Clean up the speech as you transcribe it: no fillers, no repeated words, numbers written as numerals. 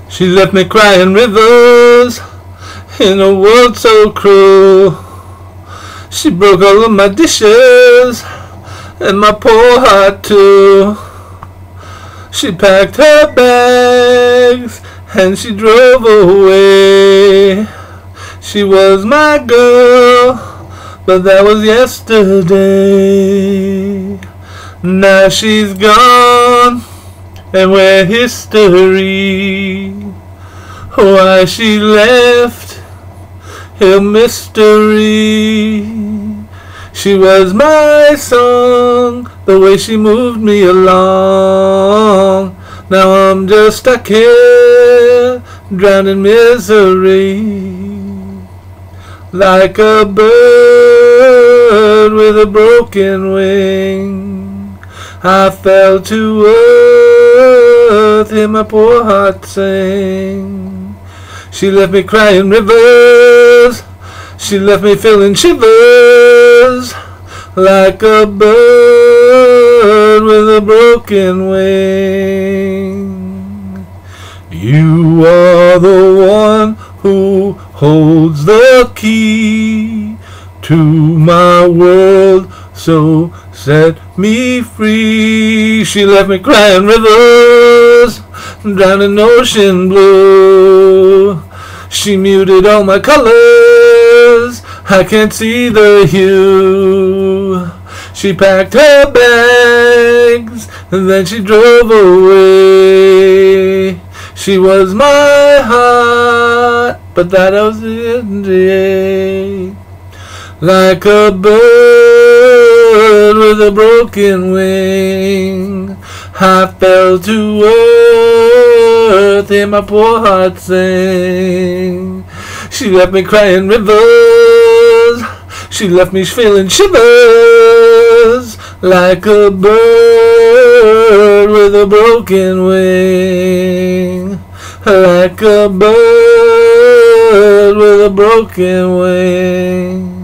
She left me crying rivers in a world so cruel. She broke all of my dishes and my poor heart too. She packed her bags and she drove away. She was my girl, but that was yesterday. Now she's gone and we're history. Why she left, a mystery. She was my song, the way she moved me along. Now I'm just stuck here, drowned in misery. Like a bird with a broken wing, I fell to earth, hear my poor heart sing. She left me crying rivers, she left me feeling shivers, like a bird with a broken wing. You are the one who holds the key to my world, so set me free. She left me crying rivers, drowned in ocean blue. She muted all my colors, I can't see the hue. She packed her bags and then she drove away. She was my heart, but that was it. Like a bird with a broken wing, I fell to earth, hear my poor heart sing. She left me crying rivers, she left me feeling shivers, like a bird with a broken wing. Like a bird with a broken wing.